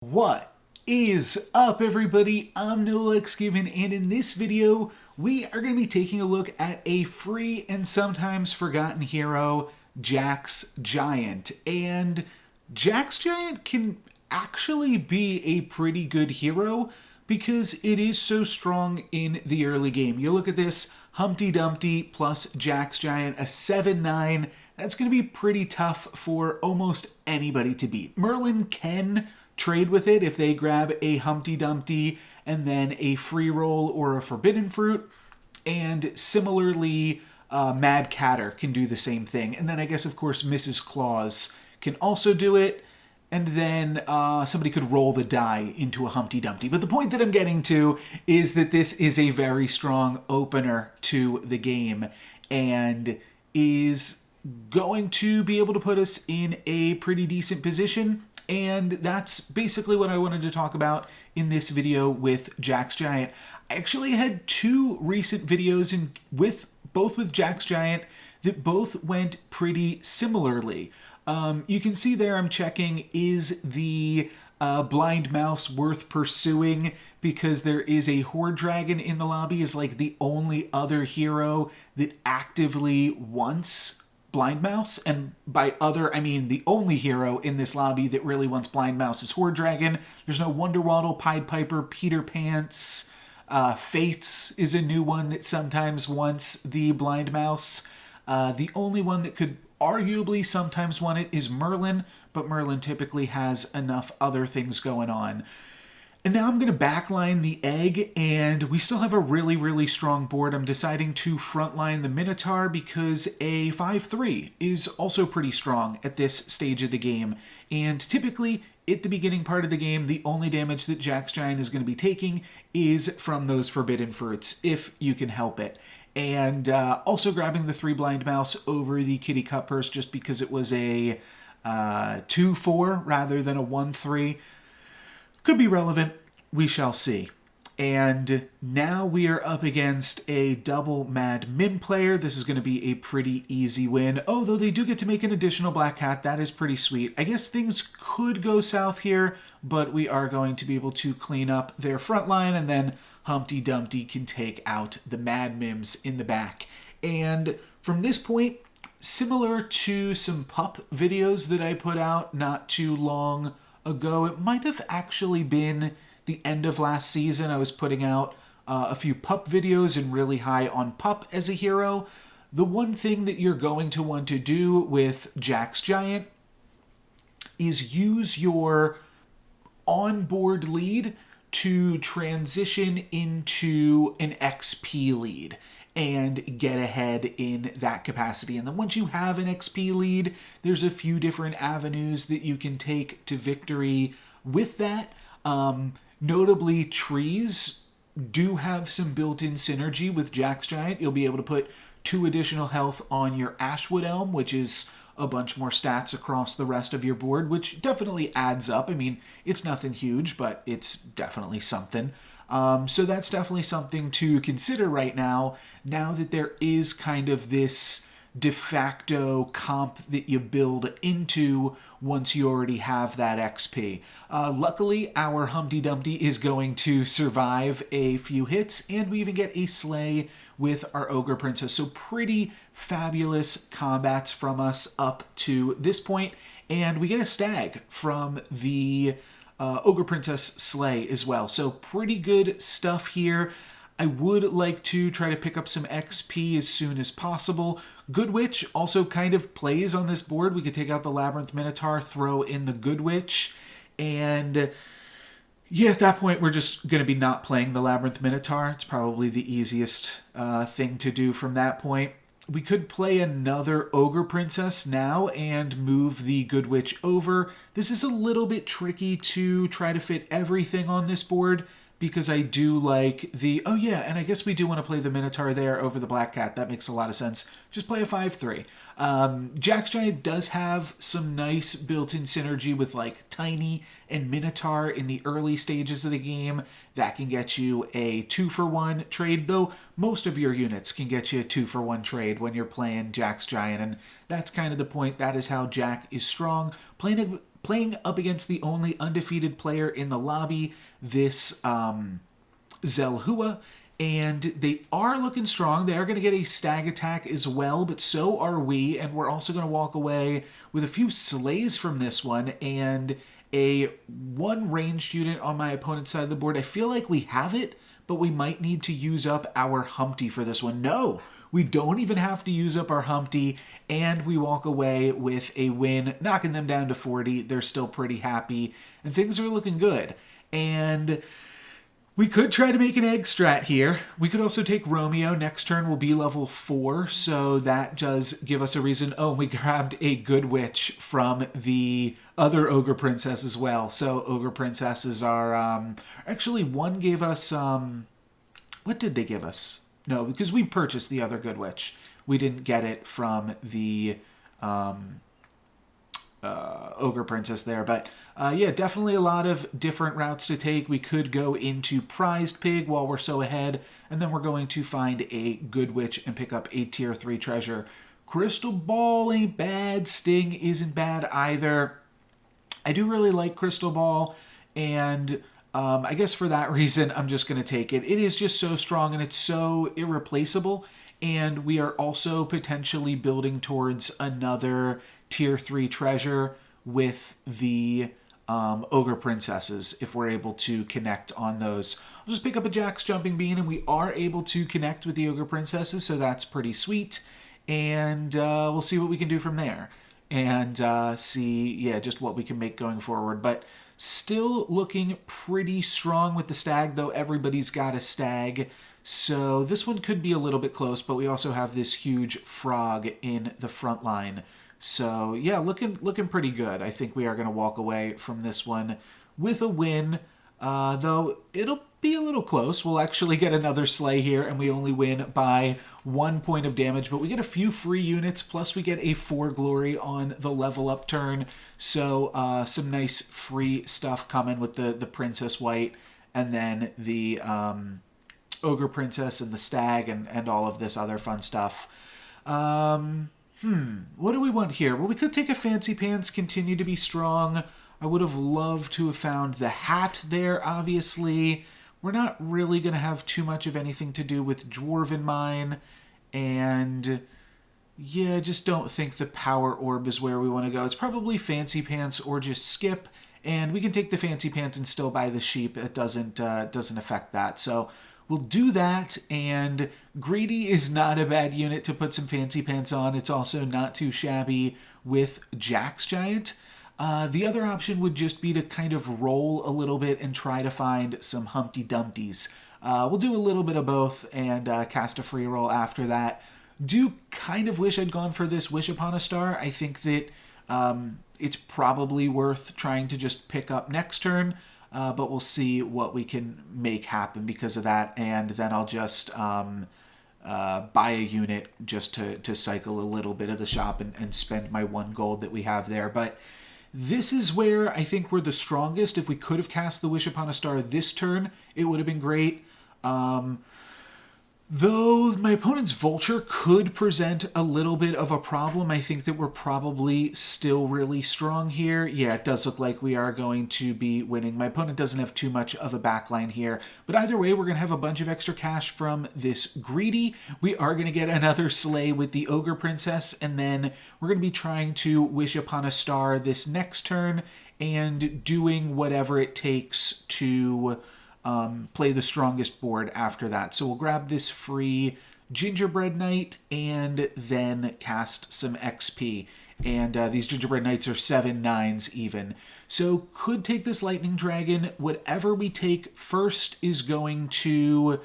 What is up, everybody? I'm NoLucksGiven, and in this video, we are going to be taking a look at a free and sometimes forgotten hero, Jack's Giant. And Jack's Giant can actually be a pretty good hero because it is so strong in the early game. You look at this, Humpty Dumpty plus Jack's Giant, a 7-9. That's going to be pretty tough for almost anybody to beat. Merlin can trade with it if they grab a Humpty Dumpty and then a free roll or a forbidden fruit. And similarly, Mad Catter can do the same thing. And then I guess, of course, Mrs. Claus can also do it. And then somebody could roll the die into a Humpty Dumpty. But the point that I'm getting to is that this is a very strong opener to the game and is going to be able to put us in a pretty decent position. And that's basically what I wanted to talk about in this video with Jack's Giant. I actually had two recent videos both with Jack's Giant that both went pretty similarly. You can see there I'm checking, is the blind mouse worth pursuing, because there is a horde dragon in the lobby, is like the only other hero that actively wants Blind Mouse, and by other, I mean the only hero in this lobby that really wants Blind Mouse is Horde Dragon. There's no Wonder Waddle, Pied Piper, Peter Pants. Fates is a new one that sometimes wants the Blind Mouse. The only one that could arguably sometimes want it is Merlin, but Merlin typically has enough other things going on. And now I'm going to backline the egg, and we still have a really, really strong board. I'm deciding to frontline the Minotaur because a 5-3 is also pretty strong at this stage of the game. And typically, at the beginning part of the game, the only damage that Jack's Giant is going to be taking is from those forbidden fruits, if you can help it. And also grabbing the 3 Blind Mouse over the Kitty Cut Purse just because it was a 2-4 rather than a 1-3. Could be relevant. We shall see. And now we are up against a double Mad Mim player. This is going to be a pretty easy win. Oh, though they do get to make an additional Black Cat. That is pretty sweet. I guess things could go south here, but we are going to be able to clean up their front line, and then Humpty Dumpty can take out the Mad Mims in the back. And from this point, similar to some pup videos that I put out not too long ago, it might have actually been the end of last season. I was putting out a few pup videos and really high on pup as a hero. The one thing that you're going to want to do with Jack's Giant is use your onboard lead to transition into an XP lead and get ahead in that capacity. And then once you have an XP lead, there's a few different avenues that you can take to victory with that. Notably, trees do have some built-in synergy with Jack's Giant. You'll be able to put 2 additional health on your Ashwood Elm, which is a bunch more stats across the rest of your board, which definitely adds up. I mean, it's nothing huge, but it's definitely something. So that's definitely something to consider right now that there is kind of this de facto comp that you build into once you already have that XP. Luckily, our Humpty Dumpty is going to survive a few hits, and we even get a slay with our Ogre Princess. So pretty fabulous combats from us up to this point, and we get a stag from the Ogre Princess slay as well. So pretty good stuff here. I would like to try to pick up some XP as soon as possible. Good Witch also kind of plays on this board. We could take out the Labyrinth Minotaur, throw in the Good Witch, and yeah, at that point we're just going to be not playing the Labyrinth Minotaur. It's probably the easiest thing to do from that point. We could play another Ogre Princess now and move the Good Witch over. This is a little bit tricky to try to fit everything on this board, because I do like the... Oh yeah, and I guess we do want to play the Minotaur there over the Black Cat. That makes a lot of sense. Just play a 5-3. Jack's Giant does have some nice built-in synergy with like Tiny and Minotaur in the early stages of the game. That can get you a 2-for-1 trade, though most of your units can get you a 2-for-1 trade when you're playing Jack's Giant, and that's kind of the point. That is how Jack is strong. Playing playing up against the only undefeated player in the lobby, this Zelhua, and they are looking strong. They are going to get a stag attack as well, but so are we, and we're also going to walk away with a few slays from this one, and a one ranged unit on my opponent's side of the board. I feel like we have it, but we might need to use up our Humpty for this one. No, we don't even have to use up our Humpty, and we walk away with a win, knocking them down to 40. They're still pretty happy, and things are looking good. And we could try to make an egg strat here. We could also take Romeo. Next turn will be level 4, so that does give us a reason. Oh, we grabbed a Good Witch from the other Ogre Princess as well. So Ogre Princesses are... actually, one gave us... what did they give us? No, because we purchased the other Good Witch. We didn't get it from the... Ogre Princess there, but yeah, definitely a lot of different routes to take. We could go into Prized Pig while we're so ahead, and then we're going to find a Good Witch and pick up a tier 3 treasure. Crystal Ball ain't bad, Sting isn't bad either. I do really like Crystal Ball, and I guess for that reason I'm just going to take it. It is just so strong and it's so irreplaceable, and we are also potentially building towards another tier 3 treasure with the Ogre Princesses if we're able to connect on those. I'll just pick up a Jack's Jumping Bean, and we are able to connect with the Ogre Princesses, so that's pretty sweet. And we'll see what we can do from there. And see, yeah, just what we can make going forward. But still looking pretty strong with the stag, though everybody's got a stag. So this one could be a little bit close, but we also have this huge frog in the front line. So yeah, looking pretty good. I think we are going to walk away from this one with a win, though it'll be a little close. We'll actually get another slay here, and we only win by 1 point of damage, but we get a few free units, plus we get a 4 glory on the level up turn. So some nice free stuff coming with the Princess White, and then the Ogre Princess and the Stag, and all of this other fun stuff. What do we want here? Well, we could take a Fancy Pants, continue to be strong. I would have loved to have found the hat there, obviously. We're not really going to have too much of anything to do with Dwarven Mine. And yeah, I just don't think the Power Orb is where we want to go. It's probably Fancy Pants or just skip. And we can take the Fancy Pants and still buy the sheep. It doesn't affect that. So we'll do that, and Greedy is not a bad unit to put some Fancy Pants on. It's also not too shabby with Jack's Giant. The other option would just be to kind of roll a little bit and try to find some Humpty Dumpties. We'll do a little bit of both and cast a free roll after that. Do kind of wish I'd gone for this Wish Upon a Star. I think that it's probably worth trying to just pick up next turn. But we'll see what we can make happen because of that, and then I'll just buy a unit just to cycle a little bit of the shop and spend my 1 gold that we have there. But this is where I think we're the strongest. If we could have cast the Wish Upon a Star this turn, it would have been great. Though my opponent's Vulture could present a little bit of a problem, I think that we're probably still really strong here. Yeah, it does look like we are going to be winning. My opponent doesn't have too much of a backline here, but either way, we're going to have a bunch of extra cash from this Greedy. We are going to get another slay with the Ogre Princess, and then we're going to be trying to Wish Upon a Star this next turn and doing whatever it takes to play the strongest board after that. So we'll grab this free Gingerbread Knight and then cast some XP. And these Gingerbread Knights are 7/9s even. So could take this Lightning Dragon. Whatever we take first is going to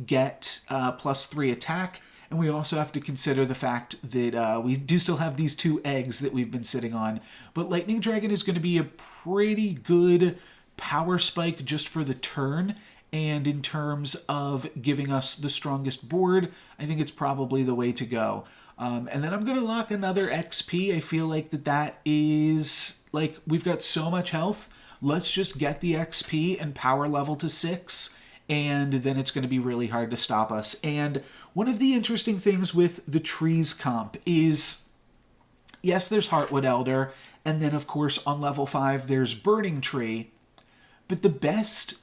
get +3 attack. And we also have to consider the fact that we do still have these 2 eggs that we've been sitting on. But Lightning Dragon is going to be a pretty good power spike just for the turn, and in terms of giving us the strongest board, I think it's probably the way to go. And then I'm going to lock another XP. I feel like that is, like, we've got so much health. Let's just get the XP and power level to 6, and then it's going to be really hard to stop us. And one of the interesting things with the trees comp is, yes, there's Heartwood Elder, And then, of course, on level 5, there's Burning Tree. But the best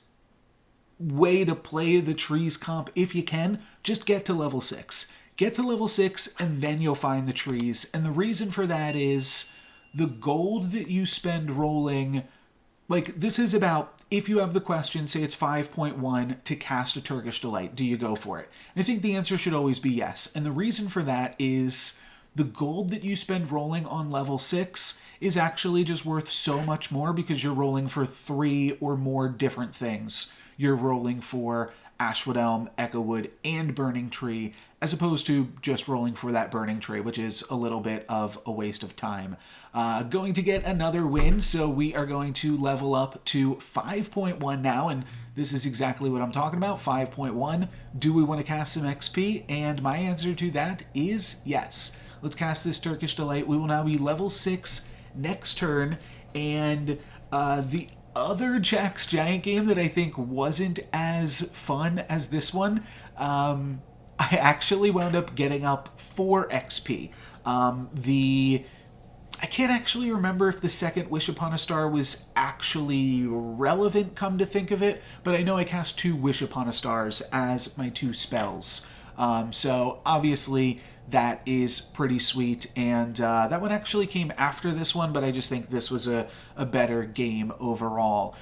way to play the trees comp, if you can, just get to level 6. Get to level 6, and then you'll find the trees. And the reason for that is the gold that you spend rolling... Like, this is about, if you have the question, say it's 5.1 to cast a Turkish Delight, do you go for it? And I think the answer should always be yes. And the reason for that is the gold that you spend rolling on level 6 is actually just worth so much more because you're rolling for 3 or more different things. You're rolling for Ashwood Elm, Echowood, and Burning Tree, as opposed to just rolling for that Burning Tree, which is a little bit of a waste of time. Going to get another win, so we are going to level up to 5.1 now, and this is exactly what I'm talking about, 5.1. Do we want to cast some XP? And my answer to that is yes. Let's cast this Turkish Delight. We will now be level 6 next turn, and the other Jack's Giant game that I think wasn't as fun as this one, I actually wound up getting up 4 XP. I can't actually remember if the second Wish Upon a Star was actually relevant, come to think of it, but I know I cast 2 Wish Upon a Stars as my 2 spells. So obviously that is pretty sweet, and that one actually came after this one, but I just think this was a better game overall.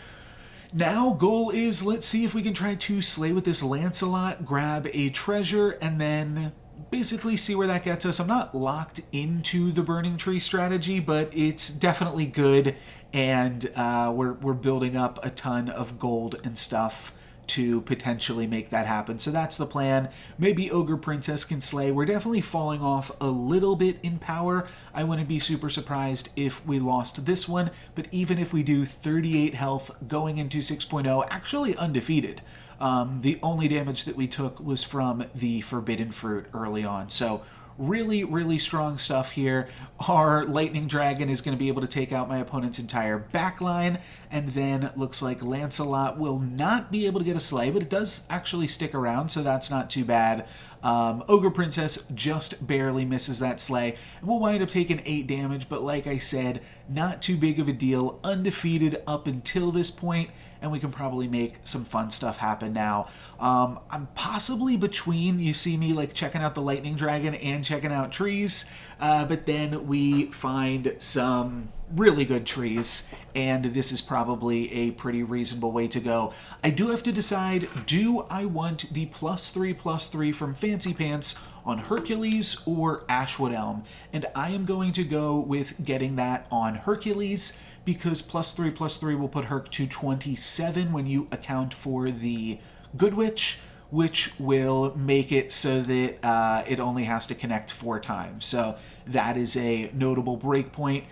Now, goal is, let's see if we can try to slay with this Lancelot, grab a treasure, and then basically see where that gets us. I'm not locked into the Burning Tree strategy, but it's definitely good, and we're building up a ton of gold and stuff to potentially make that happen. So that's the plan. Maybe Ogre Princess can slay. We're definitely falling off a little bit in power. I wouldn't be super surprised if we lost this one, but even if we do 38 health going into 6.0, actually undefeated. The only damage that we took was from the Forbidden Fruit early on. So really, really strong stuff here. Our Lightning Dragon is going to be able to take out my opponent's entire backline, and then looks like Lancelot will not be able to get a slay, but it does actually stick around, so that's not too bad. Ogre Princess just barely misses that slay, and we'll wind up taking 8 damage, but like I said, not too big of a deal. Undefeated up until this point, and we can probably make some fun stuff happen now. I'm possibly between, you see me like checking out the Lightning Dragon and checking out trees, but then we find some really good trees, and this is probably a pretty reasonable way to go. I do have to decide, do I want the +3/+3 from Fancy Pants on Hercules or Ashwood Elm? And I am going to go with getting that on Hercules, because +3/+3 will put Herc to 27 when you account for the Good Witch, which will make it so that it only has to connect 4 times. So that is a notable breakpoint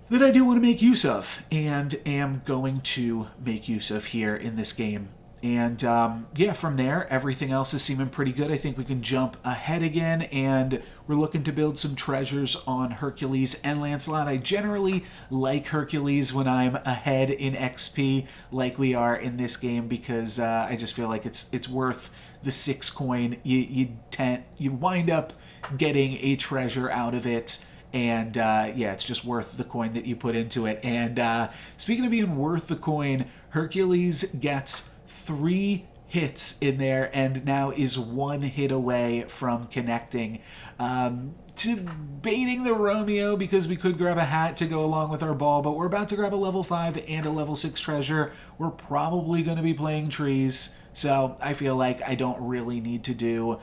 that I do want to make use of, and am going to make use of here in this game. And yeah, from there, everything else is seeming pretty good. I think we can jump ahead again, and we're looking to build some treasures on Hercules and Lancelot. I generally like Hercules when I'm ahead in XP, like we are in this game, because I just feel like it's worth the 6 coin. You wind up getting a treasure out of it. And yeah, it's just worth the coin that you put into it. And speaking of being worth the coin, Hercules gets 3 hits in there and now is 1 hit away from connecting. Debating the Romeo, because we could grab a hat to go along with our ball, but we're about to grab a level 5 and a level 6 treasure. We're probably going to be playing trees, so I feel like I don't really need to do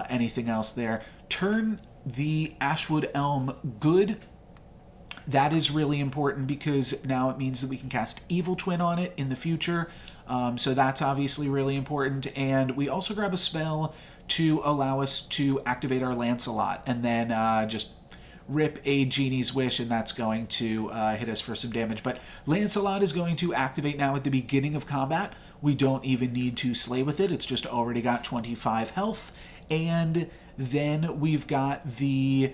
anything else there. Turn the Ashwood Elm good. That is really important, because now it means that we can cast Evil Twin on it in the future. So that's obviously really important. And we also grab a spell to allow us to activate our Lancelot, and then just rip a Genie's Wish, and that's going to hit us for some damage. But Lancelot is going to activate now at the beginning of combat. We don't even need to slay with it. It's just already got 25 health. And then we've got the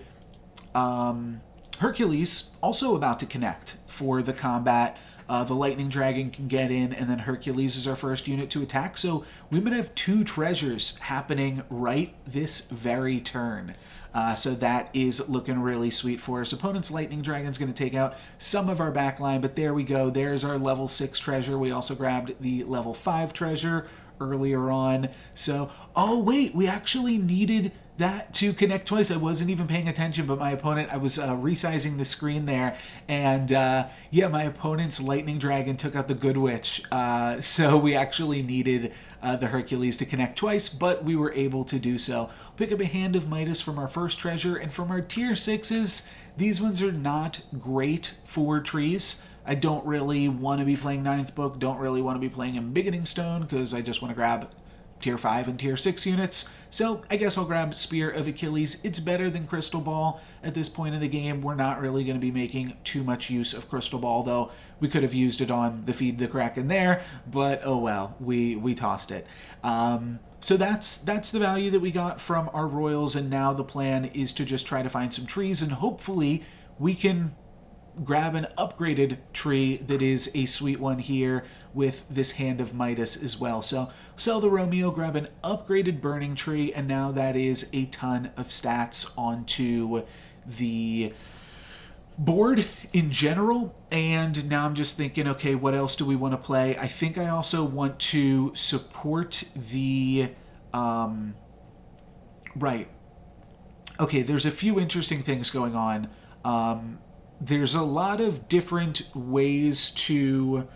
Hercules also about to connect for the combat. The Lightning Dragon can get in, and then Hercules is our first unit to attack. So we might have 2 treasures happening right this very turn. So that is looking really sweet for us. Opponent's Lightning Dragon's going to take out some of our backline, but there we go. There's our level 6 treasure. We also grabbed the level 5 treasure earlier on. So, oh wait, we actually needed that to connect twice. I wasn't even paying attention, but my opponent, I was resizing the screen there, and yeah, my opponent's Lightning Dragon took out the Good Witch, so we actually needed the Hercules to connect twice, but we were able to do so. Pick up a Hand of Midas from our first treasure, and from our tier 6s, these ones are not great for trees. I don't really want to be playing 9th Book, don't really want to be playing Embiggening Stone, because I just want to grab tier 5 and tier 6 units, so I guess I'll grab Spear of Achilles. It's better than Crystal Ball at this point in the game. We're not really going to be making too much use of Crystal Ball, though we could have used it on the Feed the Kraken there, but oh well, we tossed it. So that's the value that we got from our Royals, and now the plan is to just try to find some trees, and hopefully we can grab an upgraded tree that is a sweet one here with this Hand of Midas as well. So sell the Romeo, grab an upgraded burning tree, and now that is a ton of stats onto the board in general. And now I'm just thinking, okay, what else do we want to play? I think I also want to support the right. Okay, there's a few interesting things going on. There's a lot of different ways to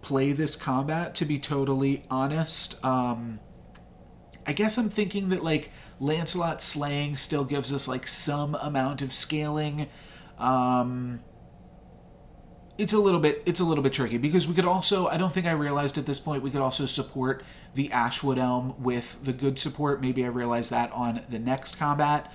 play this combat, to be totally honest. I guess I'm thinking that, like, Lancelot slaying still gives us, like, some amount of scaling. It's a little bit tricky, because we could also, I don't think I realized at this point, we could also support the Ashwood Elm with the good support. Maybe I realized that on the next combat.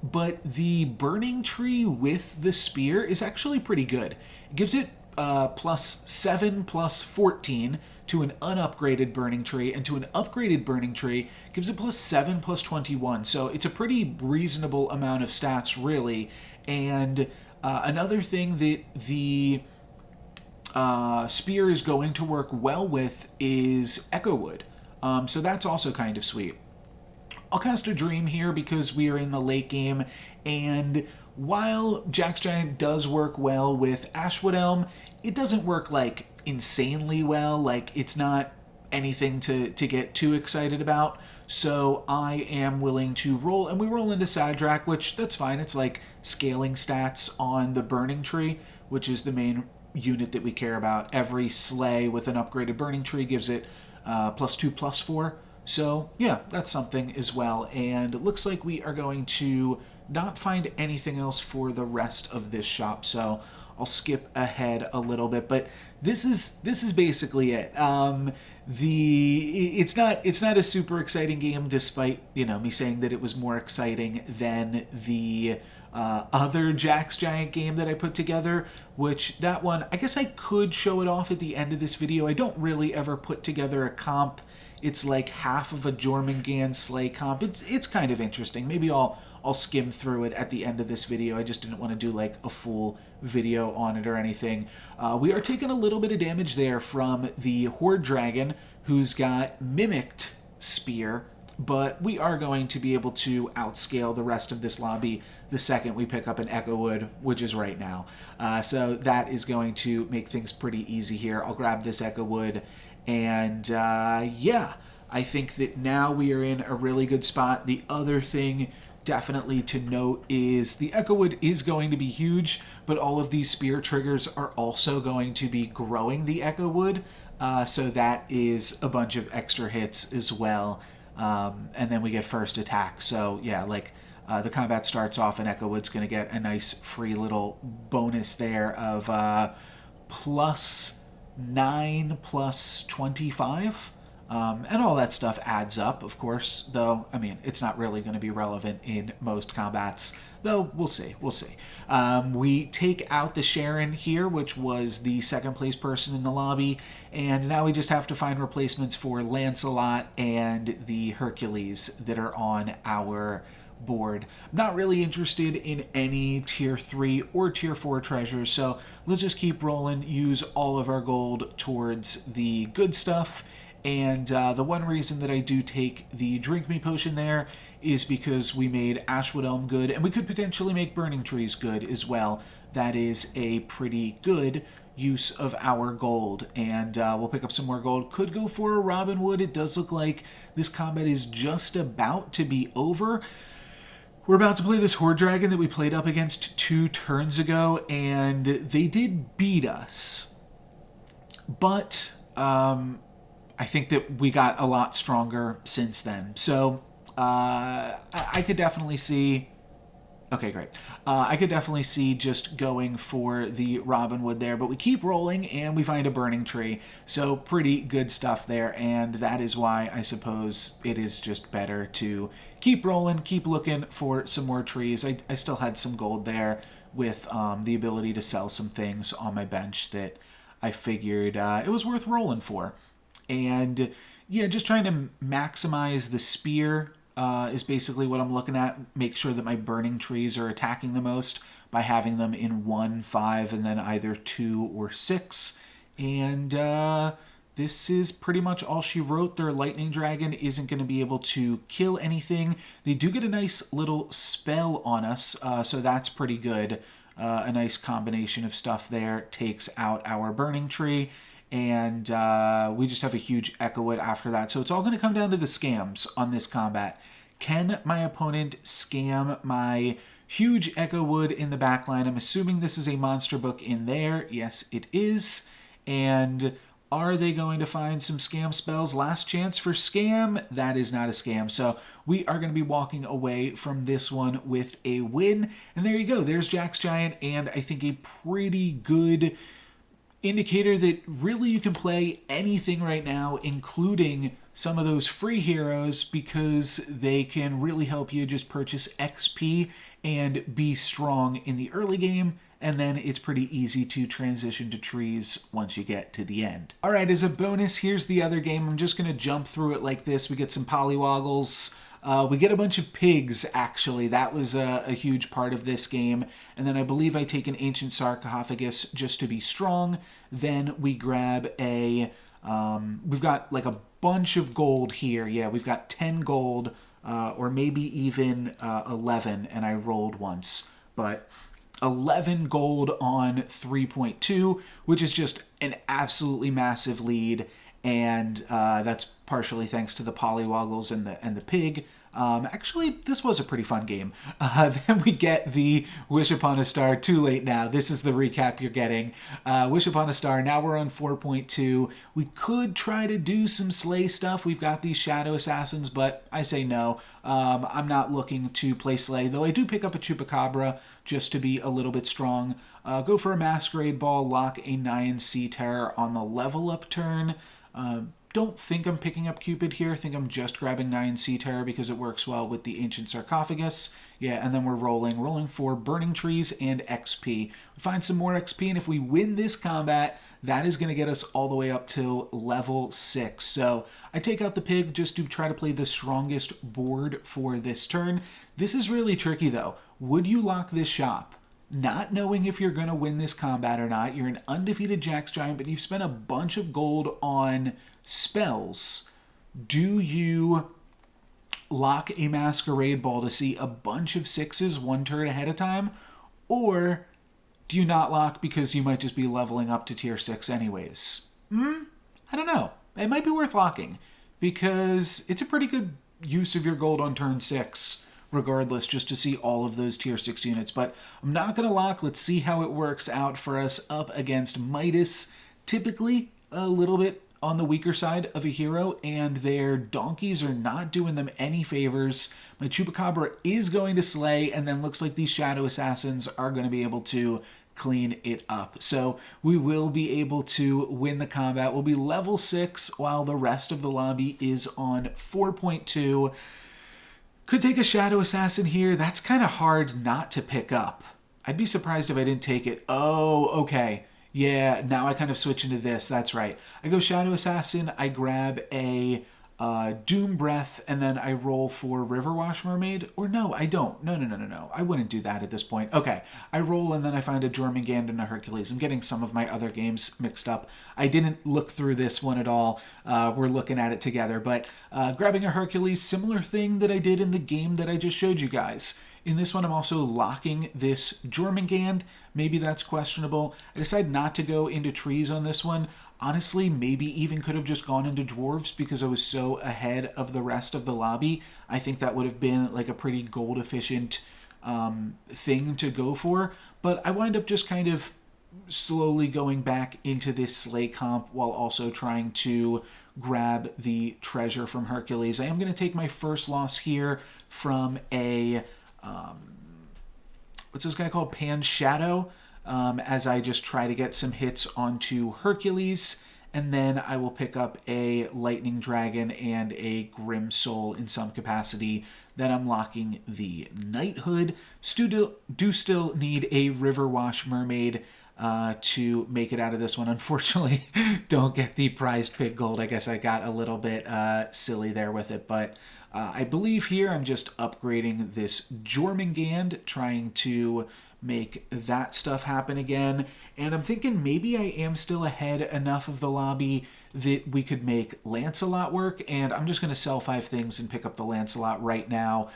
But the burning tree with the spear is actually pretty good. It gives it +7 +14 to an unupgraded burning tree, and to an upgraded burning tree gives it +7 +21. So it's a pretty reasonable amount of stats, really. And another thing that the spear is going to work well with is Echo Wood. So that's also kind of sweet. I'll cast a Dream here because we are in the late game, and while Jack's Giant does work well with Ashwood Elm, it doesn't work, like, insanely well. Like, it's not anything to get too excited about, so I am willing to roll, and we roll into Sadrak, which, that's fine. It's like scaling stats on the Burning Tree, which is the main unit that we care about. Every sleigh with an upgraded Burning Tree gives it +2 +4. So, yeah, that's something as well. And it looks like we are going to not find anything else for the rest of this shop, so I'll skip ahead a little bit. But this is basically it. It's not a super exciting game, despite, you know, me saying that it was more exciting than the other Jack's Giant game that I put together, which that one, I guess I could show it off at the end of this video. I don't really ever put together a comp. It's like half of a Jormungand sleigh comp. It's kind of interesting. Maybe I'll skim through it at the end of this video. I just didn't want to do like a full video on it or anything. We are taking a little bit of damage there from the Horde Dragon, who's got Mimicked Spear, but we are going to be able to outscale the rest of this lobby the second we pick up an Echo Wood, which is right now. So that is going to make things pretty easy here. I'll grab this Echo Wood. And yeah, I think that now we are in a really good spot. The other thing definitely to note is the Echo Wood is going to be huge, but all of these spear triggers are also going to be growing the Echo Wood. So that is a bunch of extra hits as well. And then we get first attack. So yeah, like the combat starts off and Echo Wood's going to get a nice free little bonus there of +9 +25, and all that stuff adds up, of course, though, I mean, it's not really going to be relevant in most combats, though we'll see. We take out the Sharon here, which was the second place person in the lobby, and now we just have to find replacements for Lancelot and the Hercules that are on our board. I'm not really interested in any tier 3 or tier 4 treasures, so let's just keep rolling, use all of our gold towards the good stuff. And the one reason that I do take the Drink Me potion there is because we made Ashwood Elm good, and we could potentially make Burning Trees good as well. That is a pretty good use of our gold, and we'll pick up some more gold. Could go for a Robin Wood. It does look like this combat is just about to be over. We're about to play this Horde Dragon that we played up against 2 turns ago, and they did beat us. But I think that we got a lot stronger since then. So I could definitely see... Okay, great. I could definitely see just going for the Robin Wood there, but we keep rolling and we find a Burning Tree. So pretty good stuff there, and that is why I suppose it is just better to keep rolling, keep looking for some more trees. I still had some gold there with the ability to sell some things on my bench that I figured it was worth rolling for. And yeah, just trying to maximize the spear is basically what I'm looking at. Make sure that my burning trees are attacking the most by having them in 1, 5, and then either 2 or 6. And this is pretty much all she wrote. Their lightning dragon isn't going to be able to kill anything. They do get a nice little spell on us, so that's pretty good. A nice combination of stuff there takes out our burning tree. And we just have a huge Echo Wood after that. So it's all going to come down to the scams on this combat. Can my opponent scam my huge Echo Wood in the backline? I'm assuming this is a monster book in there. Yes, it is. And are they going to find some scam spells? Last chance for scam. That is not a scam. So we are going to be walking away from this one with a win. And there you go. There's Jack's Giant, and I think a pretty good indicator that really you can play anything right now, including some of those free heroes, because they can really help you just purchase XP and be strong in the early game, and then it's pretty easy to transition to trees once you get to the end. All right, as a bonus, here's the other game. I'm just going to jump through it like this. We get some polywoggles. We get a bunch of pigs, actually. That was a huge part of this game. And then I believe I take an ancient sarcophagus just to be strong. Then we grab a... we've got like a bunch of gold here. Yeah, we've got 10 gold, or maybe even 11, and I rolled once. But 11 gold on 3.2, which is just an absolutely massive lead. And that's partially thanks to the polywoggles and the pig. Actually, this was a pretty fun game. Then we get the Wish Upon a Star. Too late now. This is the recap you're getting. Wish Upon a Star. Now we're on 4.2. We could try to do some slay stuff. We've got these Shadow Assassins, but I say no. I'm not looking to play slay, though I do pick up a Chupacabra just to be a little bit strong. Go for a Masquerade Ball, lock a Nyan Sea Terror on the level up turn. Don't think I'm picking up Cupid here. I think I'm just grabbing Nyan Sea Terror because it works well with the Ancient Sarcophagus. Yeah, and then we're rolling for Burning Trees and XP. We find some more XP, and if we win this combat, that is going to get us all the way up to level 6. So I take out the pig just to try to play the strongest board for this turn. This is really tricky, though. Would you lock this shop? Not knowing if you're going to win this combat or not. You're an undefeated Jack's Giant, but you've spent a bunch of gold on spells. Do you lock a Masquerade Ball to see a bunch of 6s 1 turn ahead of time? Or do you not lock because you might just be leveling up to tier 6 anyways? I don't know. It might be worth locking because it's a pretty good use of your gold on turn 6 regardless, just to see all of those tier 6 units. But I'm not going to lock. Let's see how it works out for us up against Midas. Typically a little bit on the weaker side of a hero, and their donkeys are not doing them any favors. My Chupacabra is going to slay, and then looks like these Shadow Assassins are going to be able to clean it up. So we will be able to win the combat. We'll be level 6 while the rest of the lobby is on 4.2. Could take a Shadow Assassin here. That's kind of hard not to pick up. I'd be surprised if I didn't take it. Oh, okay. Yeah, now I kind of switch into this. That's right. I go Shadow Assassin. I grab a Doom Breath, and then I roll for Riverwash Mermaid. Or no, I don't. No. I wouldn't do that at this point. Okay, I roll and then I find a Jormungand and a Hercules. I'm getting some of my other games mixed up. I didn't look through this one at all. We're looking at it together. But grabbing a Hercules, similar thing that I did in the game that I just showed you guys. In this one, I'm also locking this Jormungand. Maybe that's questionable. I decided not to go into trees on this one. Honestly, maybe even could have just gone into dwarves because I was so ahead of the rest of the lobby. I think that would have been like a pretty gold efficient thing to go for. But I wind up just kind of slowly going back into this sleigh comp while also trying to grab the treasure from Hercules. I am going to take my first loss here from a... what's this guy called? Pan Shadow. As I just try to get some hits onto Hercules, and then I will pick up a Lightning Dragon and a Grim Soul in some capacity. Then I'm locking the Knighthood. Do still need a Riverwash Mermaid to make it out of this one. Unfortunately, don't get the prized pig gold. I guess I got a little bit silly there with it, but I believe here I'm just upgrading this Jormungand, trying to make that stuff happen again. And I'm thinking maybe I am still ahead enough of the lobby that we could make Lancelot work. And I'm just going to sell 5 things and pick up the Lancelot right now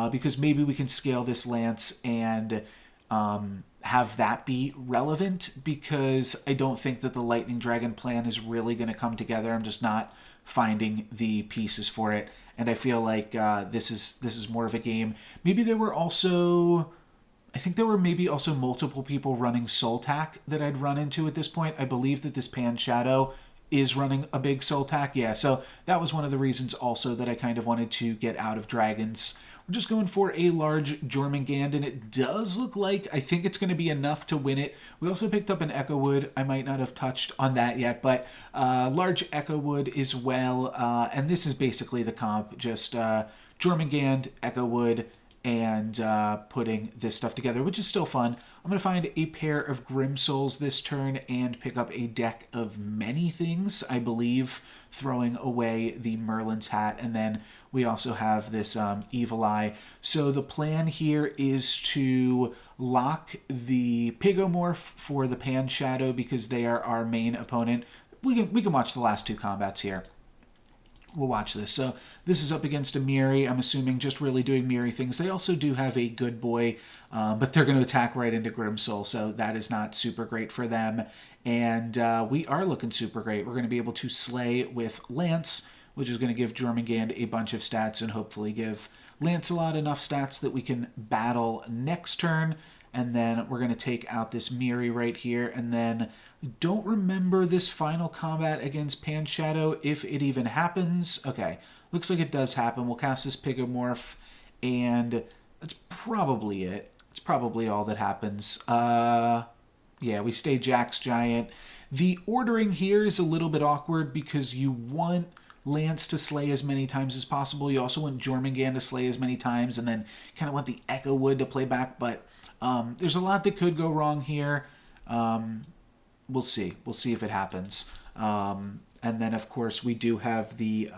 because maybe we can scale this Lance and have that be relevant, because I don't think that the Lightning Dragon plan is really going to come together. I'm just not finding the pieces for it. And I feel like this is more of a game. Maybe there were also... I think there were maybe also multiple people running Soltac that I'd run into at this point. I believe that this Pan Shadow is running a big Soltac. Yeah, so that was one of the reasons also that I kind of wanted to get out of dragons. We're just going for a large Jormungand, and it does look like I think it's going to be enough to win it. We also picked up an Echo Wood. I might not have touched on that yet, but large Echo Wood as well. And this is basically the comp, just Jormungand, Echo Wood, and putting this stuff together, which is still fun. I'm going to find a pair of Grim Souls this turn and pick up a deck of many things, I believe, throwing away the Merlin's Hat, and then we also have this Evil Eye. So the plan here is to lock the Pigomorph for the Pan Shadow because they are our main opponent. We can watch the last 2 combats here. We'll watch this. So this is up against a Miri. I'm assuming just really doing Miri things. They also do have a Good Boy, but they're going to attack right into Grimsoul, so that is not super great for them. And we are looking super great. We're going to be able to slay with Lance, which is going to give Jormungand a bunch of stats and hopefully give Lancelot enough stats that we can battle next turn. And then we're going to take out this Miri right here. And then don't remember this final combat against Pan Shadow, if it even happens. Okay, looks like it does happen. We'll cast this Pigomorph, and that's probably it. It's probably all that happens. Yeah, we stay Jack's Giant. The ordering here is a little bit awkward because you want Lance to slay as many times as possible. You also want Jormungand to slay as many times, and then kind of want the Echo Wood to play back, but there's a lot that could go wrong here. We'll see. We'll see if it happens. And then, of course, we do have the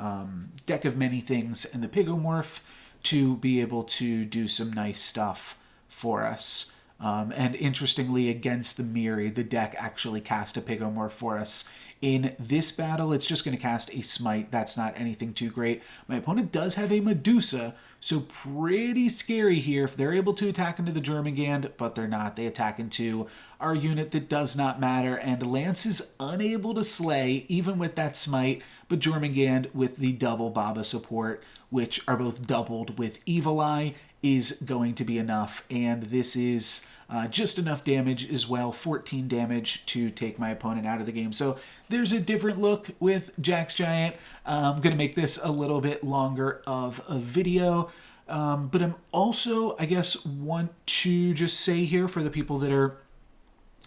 deck of many things and the Pigomorph to be able to do some nice stuff for us. And interestingly, against the Miri, the deck actually cast a Pigomorph for us. In this battle, it's just going to cast a Smite. That's not anything too great. My opponent does have a Medusa, so pretty scary here if they're able to attack into the Jormungand, but they're not. They attack into our unit that does not matter, and Lance is unable to slay, even with that Smite, but Jormungand with the double Baba support, which are both doubled with Evil Eye, is going to be enough, and this is just enough damage as well, 14 damage to take my opponent out of the game. So there's a different look with Jack's Giant. I'm going to make this a little bit longer of a video, but I'm also, I guess, want to just say here for the people that are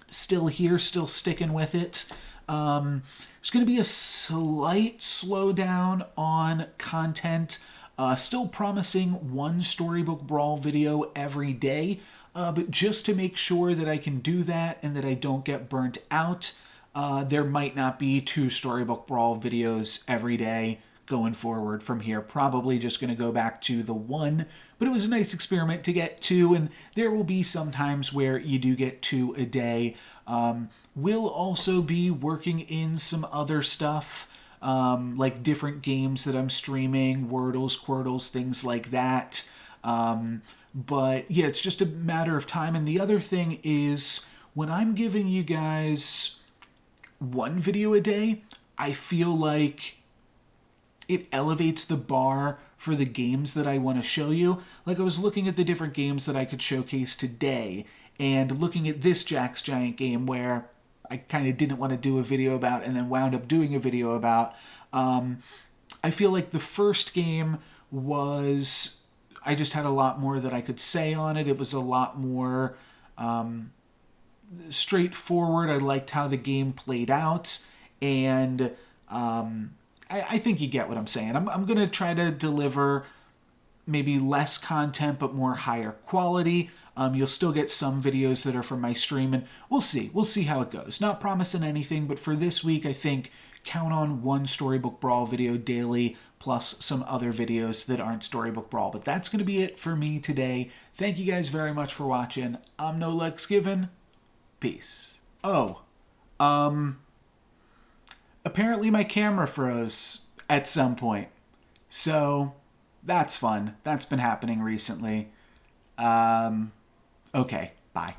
still here, still sticking with it, there's going to be a slight slowdown on content. Still promising 1 Storybook Brawl video every day, but just to make sure that I can do that and that I don't get burnt out, there might not be 2 Storybook Brawl videos every day. going forward from here. Probably just going to go back to the 1, but it was a nice experiment to get 2, and there will be some times where you do get 2 a day. We'll also be working in some other stuff, like different games that I'm streaming, Wordles, Quirtles, things like that. But yeah, it's just a matter of time. And the other thing is, when I'm giving you guys 1 video a day, I feel like it elevates the bar for the games that I want to show you. Like, I was looking at the different games that I could showcase today, and looking at this Jack's Giant game where I kind of didn't want to do a video about and then wound up doing a video about. I feel like the first game was, I just had a lot more that I could say on it. It was a lot more straightforward. I liked how the game played out, and I think you get what I'm saying. I'm going to try to deliver maybe less content, but more higher quality. You'll still get some videos that are from my stream, and we'll see. We'll see how it goes. Not promising anything, but for this week, I think count on 1 Storybook Brawl video daily, plus some other videos that aren't Storybook Brawl. But that's going to be it for me today. Thank you guys very much for watching. I'm NoLucksGiven. Peace. Oh, apparently my camera froze at some point. So that's fun. That's been happening recently. Okay, bye.